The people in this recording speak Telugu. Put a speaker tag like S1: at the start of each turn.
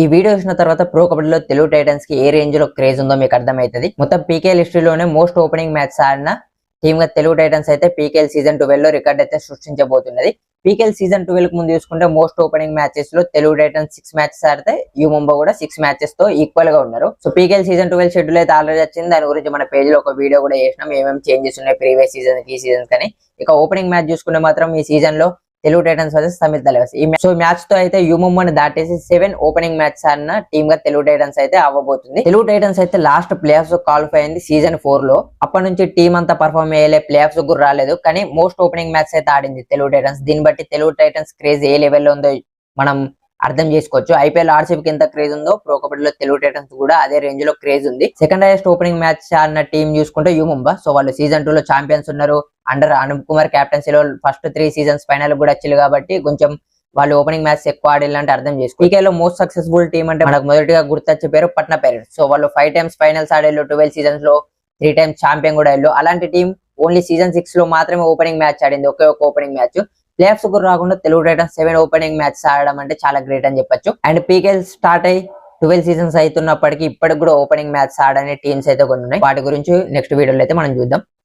S1: ఈ వీడియో చూసిన తర్వాత ప్రో కబడ్డీలో తెలుగు టైటన్స్ కి ఏ రేంజ్ లో క్రేజ్ ఉందో మీకు అర్థమవుతుంది. మొత్తం పీకేఎల్ హిస్టరీలోనే మోస్ట్ ఓపెనింగ్ మ్యాచ్ ఆడిన టీమ్ గా తెలుగు టైటన్స్ అయితే పీకేఎల్ సీజన్ 12 లో రికార్డ్ అయితే సృష్టించబోతున్నది. పీకేఎల్ సీజన్ 12 కు ముందు చూసుకుంటే మోస్ట్ ఓపెనింగ్ మ్యాచెస్ లో తెలుగు టైటన్స్ 6 మ్యాచెస్ ఆడితే యూ ముంబై కూడా 6 మ్యాచెస్ తో ఈక్వల్ గా ఉన్నారు. సో పీకేఎల్ సీజన్ 12 షెడ్యూల్ అయితే ఆల్రెడీ వచ్చింది. దాని గురించి మన పేజ్ లో ఒక వీడియో కూడా చేసినాం, ఏమేమి చేంజెస్ ఉన్నాయి ప్రీవియస్ సీజన్ కి ఈ సీజన్ కానీ. ఇక ఓపెనింగ్ మ్యాచ్ చూసుకుంటే మాత్రం ఈ సీజన్ లో తెలుగు టైటన్స్ వర్సెస్ తమిళ తలవాస్ సో ఈ మ్యాచ్ తో అయితే యూ ముంబైని దాటేసి 7 ఓపెనింగ్ మ్యాచ్ ఆడిన టీమ్ గా తెలుగు టైటన్స్ అయితే అవ్వబోతుంది. తెలుగు టైటన్స్ అయితే లాస్ట్ ప్లే ఆఫ్స్ క్వాలిఫై అయింది సీజన్ 4 లో. అప్పటి నుంచి టీం అంతా పర్ఫార్మ్ అయ్యలే, ప్లే ఆఫ్స్ కూడా రాలేదు. కానీ మోస్ట్ ఓపెనింగ్ మ్యాచ్ అయితే ఆడింది తెలుగు టైటన్స్. దీన్ని బట్టి తెలుగు టైటన్స్ క్రేజ్ ఏ లెవెల్లో ఉందో మనం అర్థం చేసుకోవచ్చు. ఐపీఎల్ ఆర్సీబీకి ఎంత క్రేజ్ ఉందో ప్రో కబడ్డీలో తెలుగు టైటన్స్ కూడా అదే రేంజ్ లో క్రేజ్ ఉంది. సెకండ్ హైయెస్ట్ ఓపెనింగ్ మ్యాచ్ ఆడిన టీం చూసుకుంటే యూ ముంబై. సో వాళ్ళు సీజన్ 2 లో ఛాంపియన్స్ ఉన్నారు. అండర్ అనూప్ కుమార్ క్యాప్టెన్సీలో ఫస్ట్ 3 సీజన్స్ ఫైనల్ కూడా వచ్చింది కాబట్టి కొంచెం వాళ్ళు ఓపెనింగ్ మ్యాచ్ ఎక్కువ ఆడిల్లంటే అర్థం చేసుకో. పీకేలో మోస్ట్ సక్సెస్ఫుల్ టీం అంటే మనకు మొదటిగా గుర్తొచ్చే పేరు పట్నా పైరేట్స్. సో వాళ్ళు 5 టైమ్స్ ఫైనల్స్ ఆడేళ్ళు, 12 సీజన్స్ లో 3 టైమ్స్ ఛాంపియన్ కూడా అయ్యారు. అలాంటి టీం ఓన్లీ సీజన్ 6 లో మాత్రమే ఓపెనింగ్ మ్యాచ్ ఆడింది, ఒకే ఒక ఓపెనింగ్ మ్యాచ్. ప్లే ఆఫ్స్ కూడా రాకుండా తెలుగు టైటన్స్ 7 ఓపెనింగ్ మ్యాచ్ ఆడడం అంటే చాలా గ్రేట్ అని చెప్పొచ్చు. అండ్ పీకేఎల్ స్టార్ట్ అయ్యి 12 సీజన్స్ అవుతున్నప్పటికీ ఇప్పటికి కూడా ఓపెనింగ్ మ్యాచ్ ఆడని టీమ్స్ అయితే కొన్ని ఉన్నాయి. వాటి గురించి నెక్స్ట్ వీడియోలో అయితే మనం చూద్దాం.